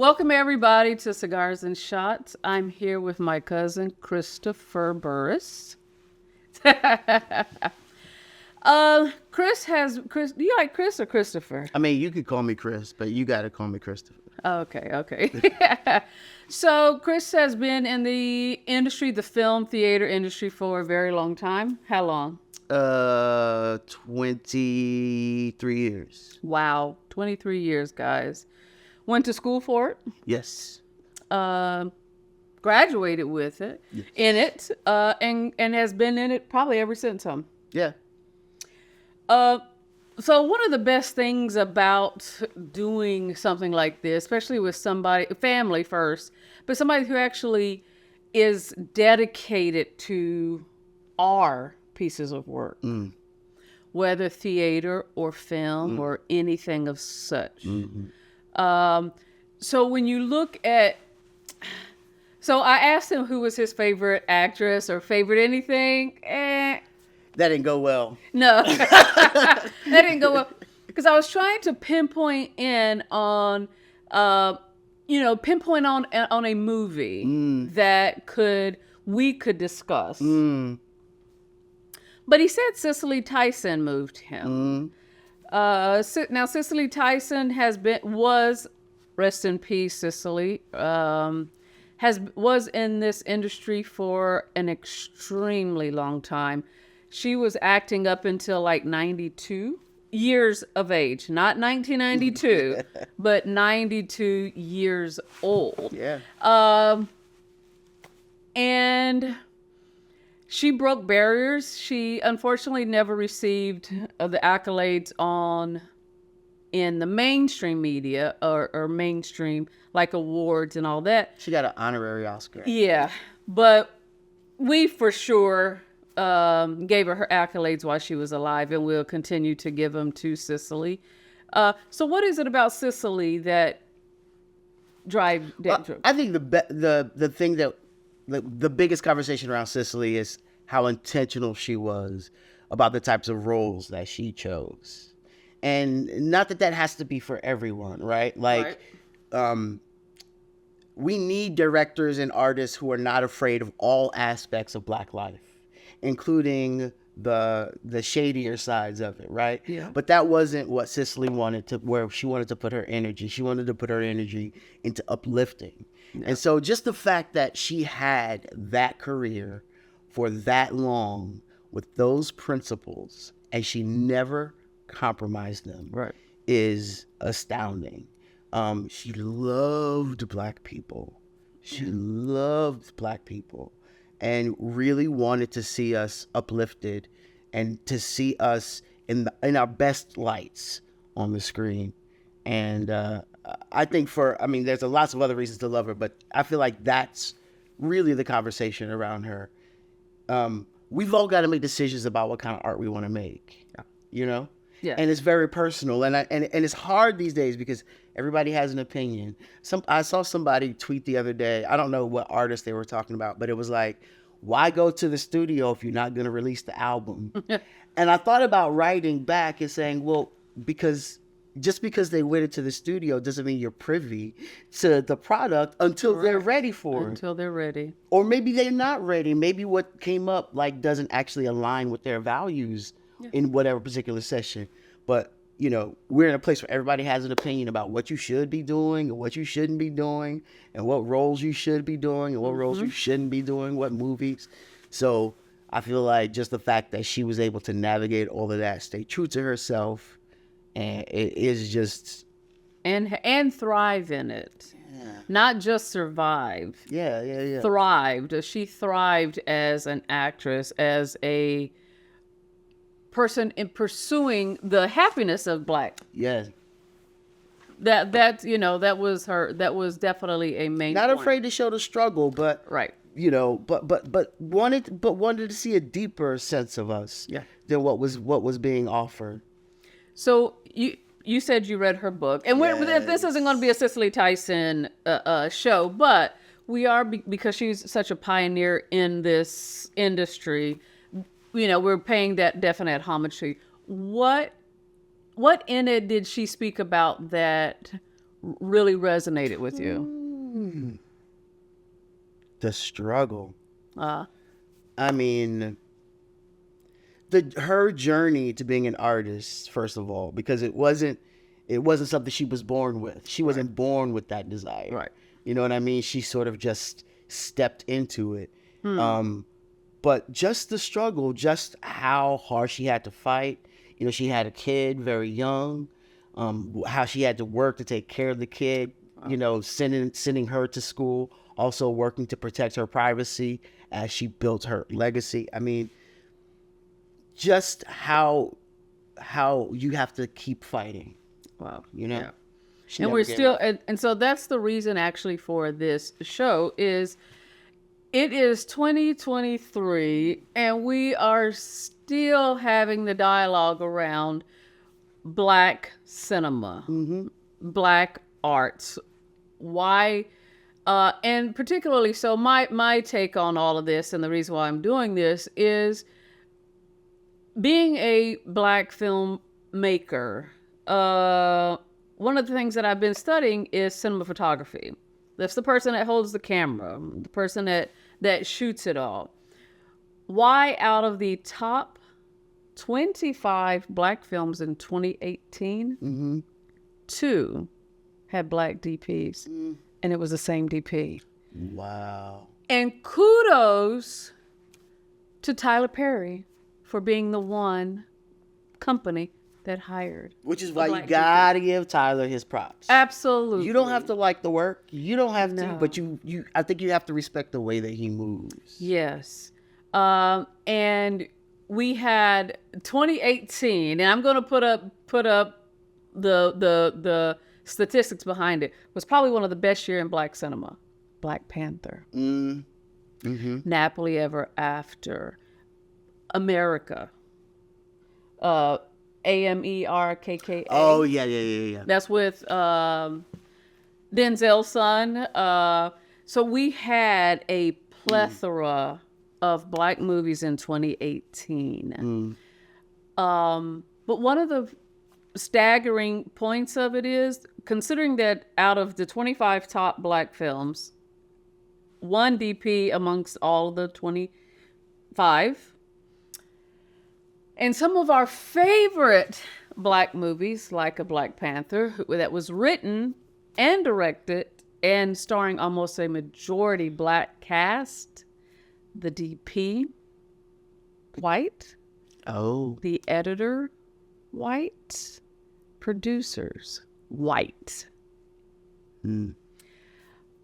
Welcome everybody to Cigars and Shots. I'm here with my cousin Christopher Burris. Chris. Do you like Chris or Christopher? I mean, you could call me Chris, but you got to call me Christopher. Okay. So Chris has been in the industry, the film theater industry, for a very long time. How long? 23 years. Wow, 23 years, guys. Went to school for it. Yes. Graduated with it, Yes. in it, and has been in it probably ever since. Yeah. So one of the best things about doing something like this, especially with somebody, family first, but somebody who actually is dedicated to our pieces of work, whether theater or film or anything of such. So when you look at, so I asked him who was his favorite actress or favorite anything. That didn't go well. No, that didn't go well because I was trying to pinpoint in on, pinpoint on a movie that we could discuss. But he said Cicely Tyson moved him. Now Cicely Tyson was rest in peace, Cicely. Was in this industry for an extremely long time. She was acting up until like 92 years of age, not 1992, but 92 years old. Yeah. And she broke barriers. She unfortunately never received the accolades in the mainstream media or mainstream like awards and all that. She got an honorary Oscar. Yeah, but we for sure gave her accolades while she was alive, and we'll continue to give them to Cicely. So what is it about Cicely that drive? I think the thing that the biggest conversation around Cicely is how intentional she was about the types of roles that she chose. And not that has to be for everyone, right? Like, we need directors and artists who are not afraid of all aspects of Black life, including the shadier sides of it, right? Yeah. But that wasn't what Cicely where she wanted to put her energy. She wanted to put her energy into uplifting. Yeah. And so just the fact that she had that career for that long with those principles and she never compromised them, right, is astounding. She loved Black people. She loved Black people and really wanted to see us uplifted and to see us in our best lights on the screen. And I think there's lots of other reasons to love her, but I feel like that's really the conversation around her. We've all got to make decisions about what kind of art we want to make, you know? Yeah. And it's very personal. And it's hard these days because everybody has an opinion. I saw somebody tweet the other day, I don't know what artist they were talking about, but it was like, why go to the studio if you're not going to release the album? And I thought about writing back and saying, well, just because they went into the studio doesn't mean you're privy to the product until they're ready for it. Until they're ready. Or maybe they're not ready. Maybe what came up doesn't actually align with their values in whatever particular session. But, we're in a place where everybody has an opinion about what you should be doing and what you shouldn't be doing and what roles you should be doing and what roles you shouldn't be doing, what movies. So I feel like just the fact that she was able to navigate all of that, stay true to herself, and it is just... And thrive in it. Yeah. Not just survive. Yeah. Thrived. She thrived as an actress, as a person in pursuing the happiness of Black. Yes. That was definitely a main Not point. Afraid to show the struggle, but right. But wanted to see a deeper sense of us than what was being offered. So you said you read her book, and this isn't going to be a Cicely Tyson show, but we are because she's such a pioneer in this industry. We're paying that definite homage to you. What in it did she speak about that really resonated with you? The struggle. Uh, I mean, her journey to being an artist, first of all, because it wasn't something she was born with. She wasn't born with that desire. Right. You know what I mean? She sort of just stepped into it. But just the struggle, just how hard she had to fight. You know, she had a kid very young. How she had to work to take care of the kid. You know, sending her to school, also working to protect her privacy as she built her legacy. I mean, just how you have to keep fighting. wow. You know. Yeah. She And never we're gave still, up. and so that's the reason actually for this show is it is 2023 and we are still having the dialogue around Black cinema, Black arts. Why, and particularly, so my take on all of this and the reason why I'm doing this is being a Black filmmaker. One of the things that I've been studying is cinematography. That's the person that holds the camera, the person that shoots it all. Why out of the top 25 Black films in 2018, 2 had Black DPs, and it was the same DP. Wow. And kudos to Tyler Perry for being the one company that hired. Which is why you Black gotta give Tyler his props. Absolutely. You don't have to like the work. You don't have to, No. but you I think you have to respect the way that he moves. Yes. And we had 2018, and I'm going to put up the statistics behind it, was probably one of the best year in Black cinema. Black Panther. Napoli Ever After. America. Amerkka. Oh yeah. That's with Denzel's son. So we had a plethora of Black movies in 2018. But one of the staggering points of it is, considering that out of the 25 top Black films, one DP amongst all the 25, and some of our favorite Black movies, like a Black Panther, that was written and directed and starring almost a majority Black cast, the DP, white. Oh. The editor, white. Producers, white.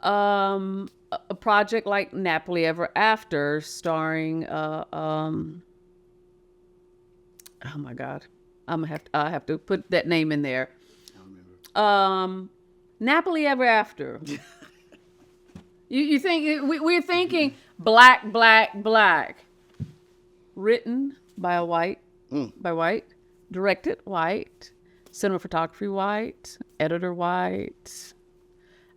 A project like Napoli Ever After, starring oh my God, I have to put that name in there. I don't remember. Napoli Ever After. you think we're thinking black, written by a white, by white, directed white, cinematography white, editor white.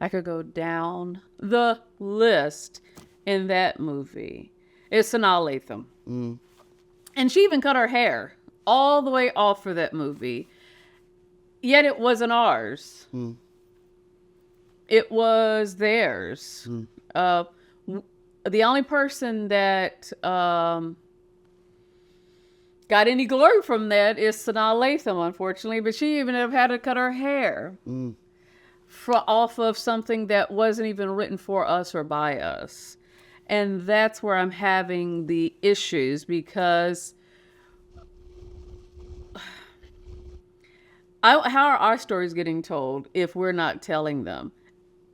I could go down the list in that movie. It's Sanaa Lathan. And she even cut her hair all the way off for that movie. Yet it wasn't ours. It was theirs. The only person that got any glory from that is Sanaa Lathan, unfortunately. But she even had to cut her hair off of something that wasn't even written for us or by us. And that's where I'm having the issues, because how are our stories getting told if we're not telling them?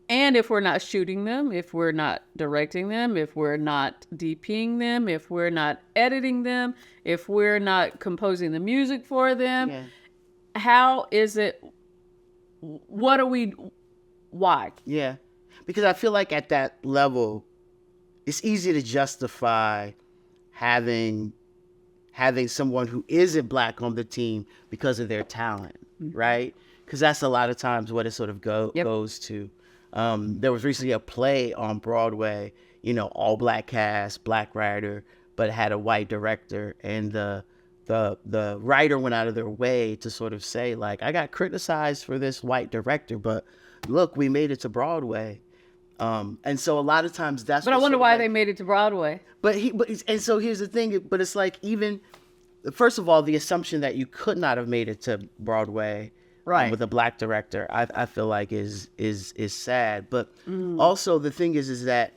And if we're not shooting them, if we're not directing them, if we're not DPing them, if we're not editing them, if we're not composing the music for them, how is it, what are we, why? Yeah. Because I feel like at that level, it's easy to justify having someone who isn't Black on the team because of their talent, right? Because that's a lot of times what it sort of goes to. There was recently a play on Broadway, all Black cast, Black writer, but it had a white director, and the the writer went out of their way to sort of say, like, I got criticized for this white director, but look, we made it to Broadway. And so a lot of times that's. But I wonder why they made it to Broadway. And so here's the thing. But it's like, even first of all, the assumption that you could not have made it to Broadway, right, with a black director, I feel like is sad. But also the thing is that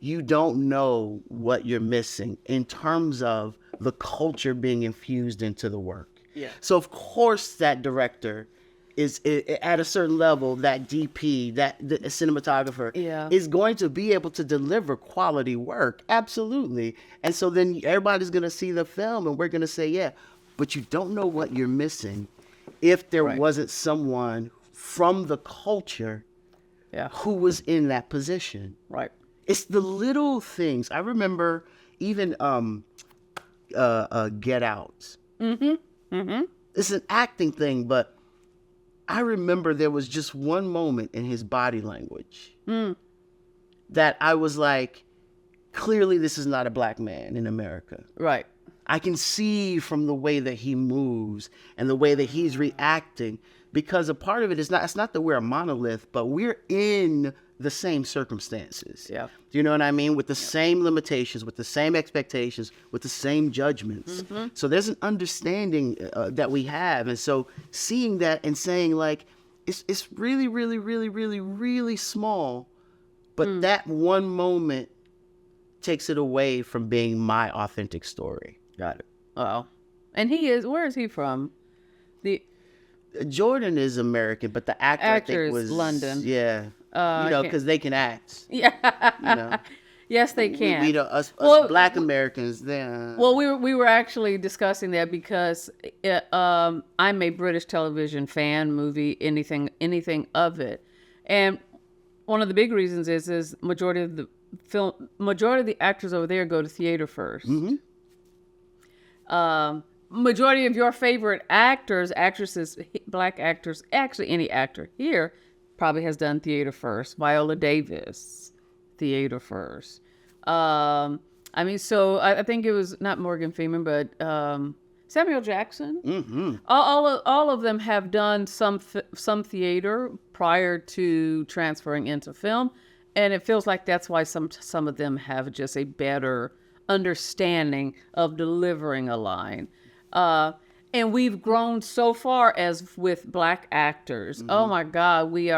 you don't know what you're missing in terms of the culture being infused into the work. Yeah. So of course that director is at a certain level, that DP, the cinematographer, is going to be able to deliver quality work. Absolutely. And so then everybody's going to see the film and we're going to say, yeah, but you don't know what you're missing if there wasn't someone from the culture who was in that position. Right. It's the little things. I remember even Get Out. It's an acting thing, but I remember there was just one moment in his body language that I was like, clearly this is not a black man in America. Right. I can see from the way that he moves and the way that he's reacting, because a part of it is it's not that we're a monolith, but we're in the same circumstances. Yeah. Do you know what I mean? With the same limitations, with the same expectations, with the same judgments. So there's an understanding that we have. And so seeing that and saying, like, it's really, really, really, really, really small, but that one moment takes it away from being my authentic story. Got it. Oh. And where is he from? Jordan is American, but the actor I think was London. Yeah. Because they can act. Yeah. Yes, they can. Us Black Americans, then. Well, we were actually discussing that because I'm a British television fan, movie, anything of it, and one of the big reasons is majority of the actors over there go to theater first. Majority of your favorite actors, actresses, black actors, actually any actor here probably has done theater first. Viola Davis, theater first. I think it was not Morgan Freeman, but Samuel Jackson. All of them have done some theater prior to transferring into film, and it feels like that's why some of them have just a better understanding of delivering a line. And we've grown so far as with black actors. Oh my God, we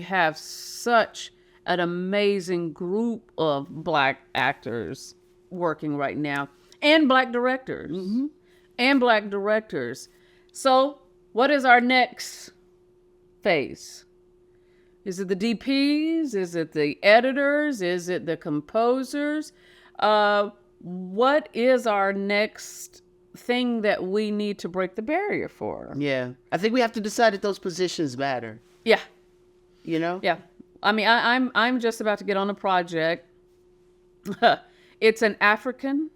have such an amazing group of black actors working right now, and black directors, So what is our next phase? Is it the DPs? Is it the editors? Is it the composers? What is our next thing that we need to break the barrier for? Yeah. I think we have to decide that those positions matter. Yeah. Yeah. I mean, I'm just about to get on a project. It's an African,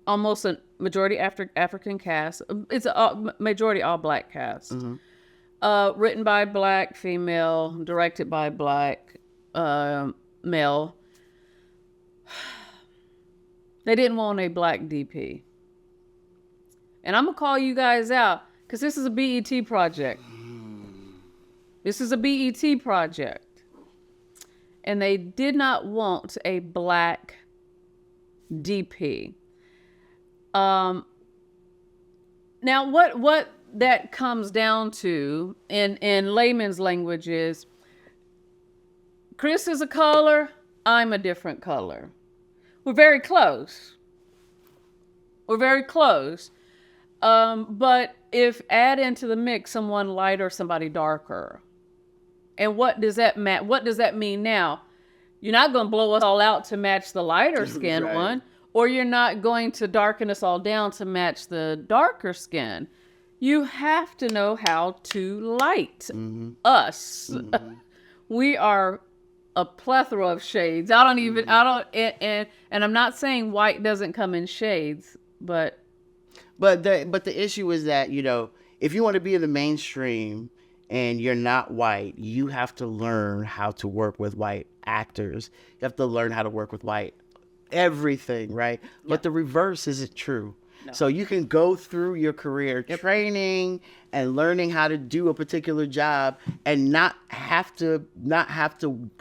almost a majority African cast. It's a majority all black cast. Written by black female, directed by black male. They didn't want a black DP. And I'm going to call you guys out because this is a BET project. This is a BET project. And they did not want a black DP. Now, what that comes down to in layman's language is Chris is a color, I'm a different color. We're very close. But if add into the mix someone lighter, somebody darker, and what does that mean now? You're not going to blow us all out to match the lighter skin Right. one, or you're not going to darken us all down to match the darker skin. You have to know how to light us. We are a plethora of shades. And I'm not saying white doesn't come in shades, but the issue is that, if you want to be in the mainstream and you're not white, you have to learn how to work with white actors. You have to learn how to work with white everything, right? Yeah. But the reverse isn't true. So you can go through your career training and learning how to do a particular job and not have to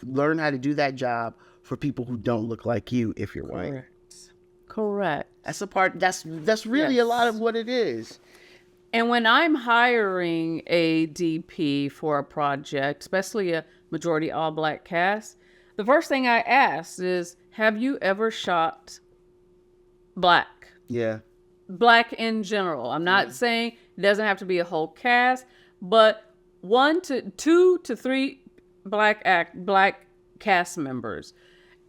learn how to do that job for people who don't look like you if you're white. Correct. That's a part. That's really a lot of what it is. And when I'm hiring a DP for a project, especially a majority all black cast, the first thing I ask is, have you ever shot black? Yeah. Black in general. I'm not saying it doesn't have to be a whole cast, but 2 to 3 black cast members.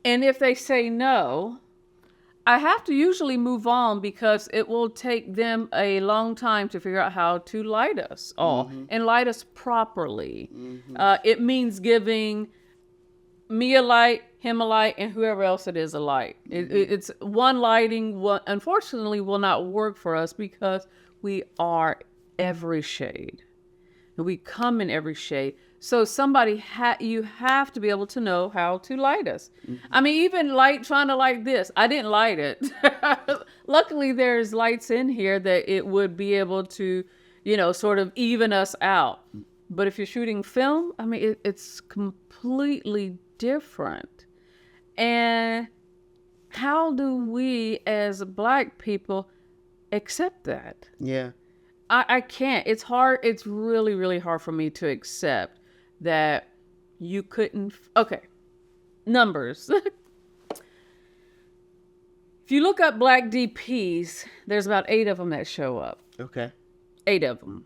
And if they say no, I have to usually move on because it will take them a long time to figure out how to light us all and light us properly. It means giving me a light, him a light, and whoever else it is a light. It's one lighting, unfortunately, will not work for us because we are every shade. And we come in every shade. So somebody, you have to be able to know how to light us. I mean, even trying to light this, I didn't light it. Luckily, there's lights in here that it would be able to, sort of even us out. But if you're shooting film, I mean, it's completely different. And how do we as black people accept that? Yeah. I can't. It's hard. It's really, really hard for me to accept that you couldn't. Okay. Numbers. If you look up black DPs, there's about 8 of them that show up. Okay. 8 of them.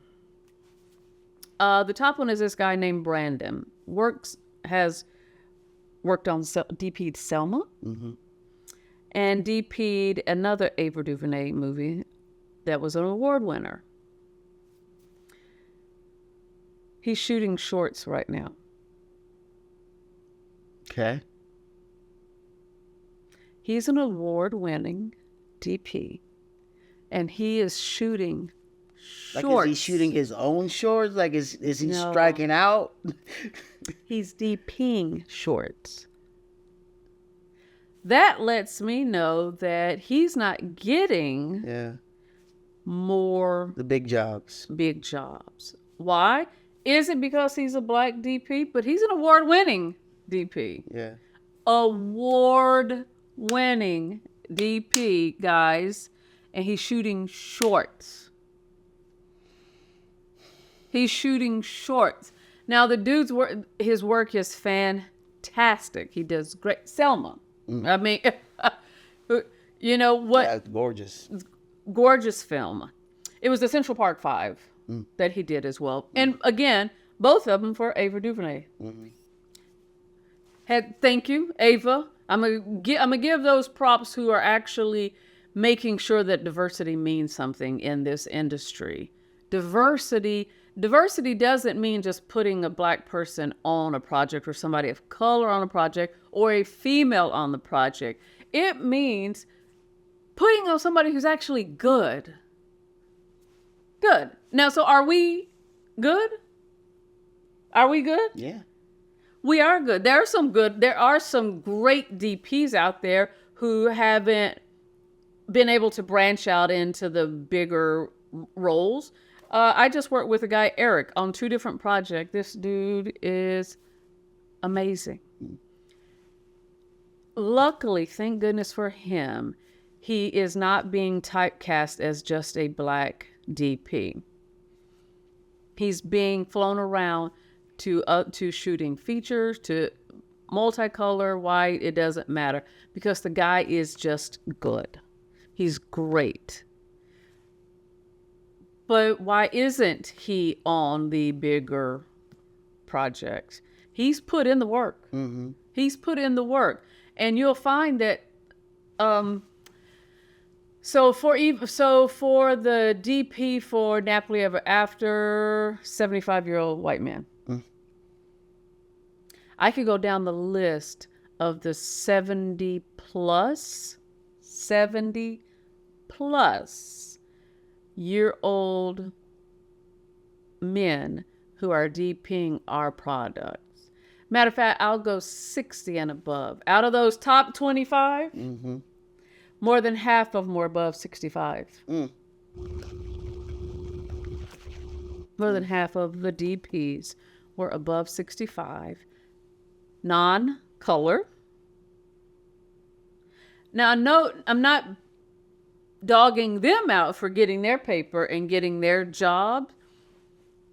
The top one is this guy named Brandon. Has worked on DP'd Selma. And DP'd another Ava DuVernay movie that was an award winner. He's shooting shorts right now. Okay. He's an award-winning DP, and he is shooting shorts. Like, is he shooting his own shorts? Like, is he striking out? He's DPing shorts. That lets me know that he's not getting more the big jobs. Why? Is it because he's a black DP? But he's an award-winning DP. Yeah. Award-winning DP, guys. And he's shooting shorts. Now, the dude's his work is fantastic. He does great. Selma. I mean, you know what? Yeah, it's gorgeous. Gorgeous film. It was the Central Park 5 that he did as well. And again, both of them for Ava DuVernay. Thank you, Ava. I'm gonna give those props who are actually making sure that diversity means something in this industry. Diversity doesn't mean just putting a black person on a project or somebody of color on a project or a female on the project. It means putting on somebody who's actually good. Good. Now, so are we good? Are we good? Yeah. We are good. There are some great DPs out there who haven't been able to branch out into the bigger roles. I just worked with a guy, Eric, on 2 different projects. This dude is amazing. Luckily, thank goodness for him, he is not being typecast as just a black DP. He's being flown around to shooting features, to multicolor, white, it doesn't matter, because the guy is just good. He's great. But why isn't he on the bigger projects? He's put in the work. He's put in the work. And you'll find that so for the DP for Napoli Ever After, 75-year-old white man. I could go down the list of the 70 plus year old men who are DPing our products. Matter of fact, I'll go 60 and above. Out of those top 25, more than half of them were above 65. More than half of the DPs were above 65. Non-color. Now, note, I'm not dogging them out for getting their paper and getting their job,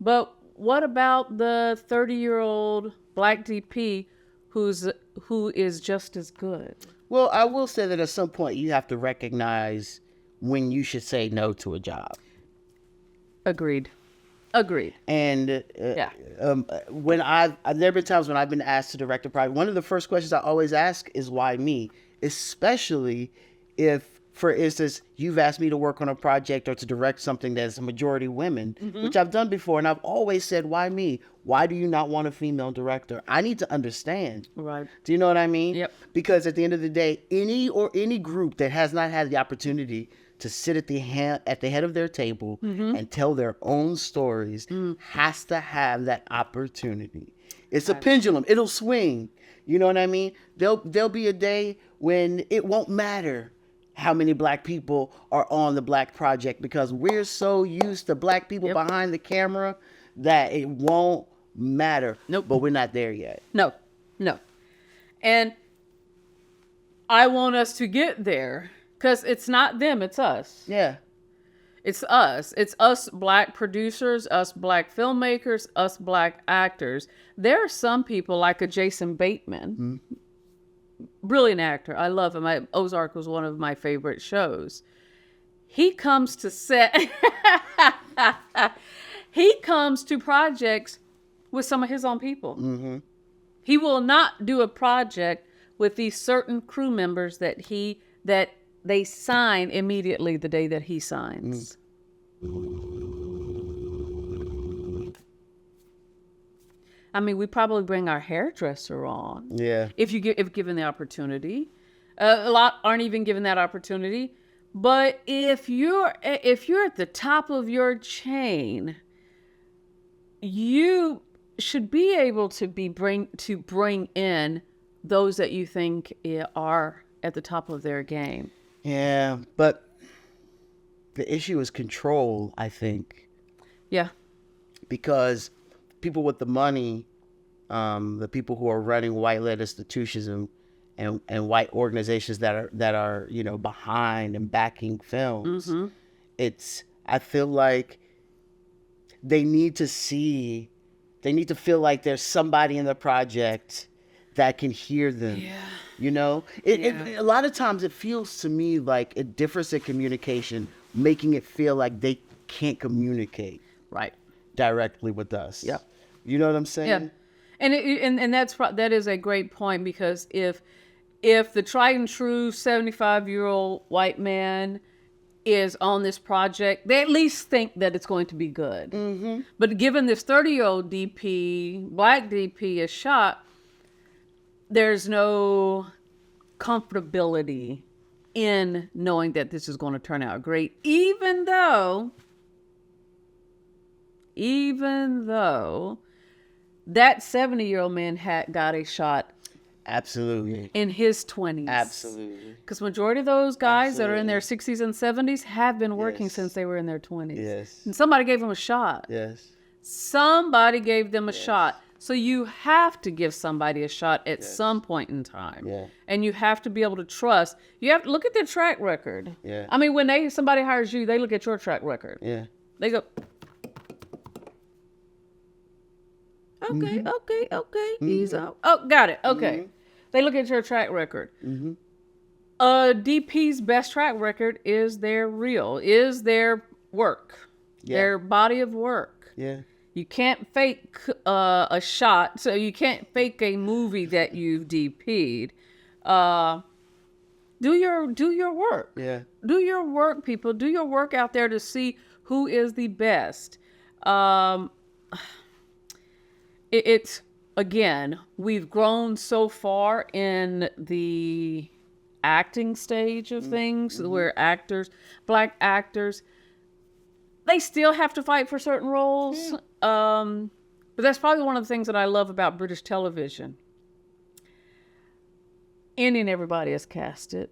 but what about the 30-year-old black DP who is just as good? Well, I will say that at some point you have to recognize when you should say no to a job. Agreed. And Yeah. When there have been times when I've been asked to direct a project, one of the first questions I always ask is why me? Especially if, for instance, you've asked me to work on a project or to direct something that's a majority women, which I've done before, and I've always said, why me? Why do you not want a female director? I need to understand. Right. Do you know what I mean? Yep. Because at the end of the day, any group that has not had the opportunity to sit at the head of their table and tell their own stories has to have that opportunity. It's a pendulum. It'll swing. You know what I mean? There'll be a day when it won't matter how many black people are on the black project because we're so used to black people behind the camera that it won't matter. Nope. But we're not there yet. No. And I want us to get there because it's not them, it's us. Yeah. It's us. It's us black producers, us black filmmakers, us black actors. There are some people like a Jason Bateman. Brilliant actor. I love him. Ozark was one of my favorite shows. He comes to set. He comes to projects with some of his own people. He will not do a project with these certain crew members that they sign immediately the day that he signs. I mean, we probably bring our hairdresser on. Yeah. If given the opportunity. A lot aren't even given that opportunity. But if you're at the top of your chain, you should be able to bring in those that you think are at the top of their game. Yeah, but the issue is control, I think. Yeah. Because people with the money, the people who are running white-led institutions and white organizations that are behind and backing films, I feel like they need to feel like there's somebody in the project that can hear them. Yeah. A lot of times it feels to me like a difference in communication, making it feel like they can't communicate Right. directly with us. Yeah. You know what I'm saying? Yeah. And that is a great point because if the tried and true 75-year-old white man is on this project, they at least think that it's going to be good. But given this 30-year-old DP, black DP, a shot, there's no comfortability in knowing that this is going to turn out great, even though that 70-year-old man got a shot. Absolutely. In his 20s. Absolutely. Because majority of those guys that are in their 60s and 70s have been working since they were in their 20s. Yes. And somebody gave them a shot. Yes. Somebody gave them a shot. So you have to give somebody a shot at some point in time. Yeah. And you have to be able to trust. You have to look at their track record. Yeah. I mean, when somebody hires you, they look at your track record. Yeah. They go, okay, he's out. Oh, got it. Okay. They look at your track record. DP's best track record is their work, their body of work. Yeah. You can't fake a shot, so you can't fake a movie that you've DP'd. Do your work. Yeah. Do your work, people. Do your work out there to see who is the best. It's again, we've grown so far in the acting stage of things where black actors, they still have to fight for certain roles. But that's probably one of the things that I love about British television. Any and everybody is casted.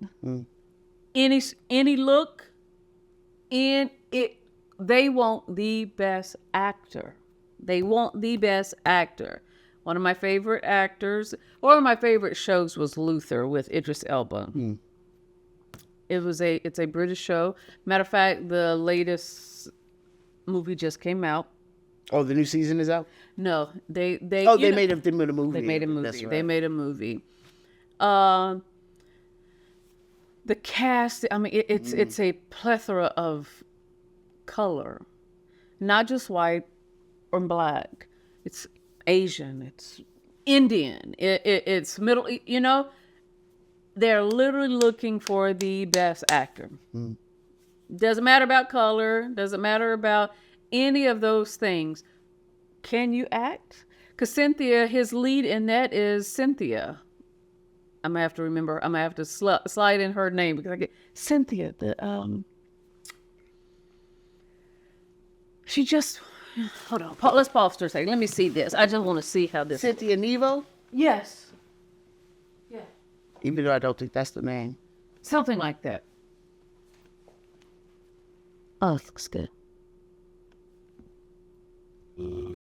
any look in it. They want the best actor. They want the best actor. One of my favorite actors, one of my favorite shows was Luther with Idris Elba. It's a British show. Matter of fact, the latest movie just came out. Oh, the new season is out? No, they made a movie. They made a movie. That's right. They made a movie. The cast, I mean, it's a plethora of color, not just white or black. It's Asian. It's Indian. It's Middle. They're literally looking for the best actor. Doesn't matter about color. Doesn't matter about any of those things. Can you act? Because Cynthia, his lead in that is Cynthia. I'm gonna have to remember. I'm gonna have to slide in her name because I get Cynthia. She just hold on. Let's pause for a second. Let me see this. I just want to see how this. Cynthia Nevo? Yes. Yeah. Even though I don't think that's the name. Something like that. Oh, it looks good.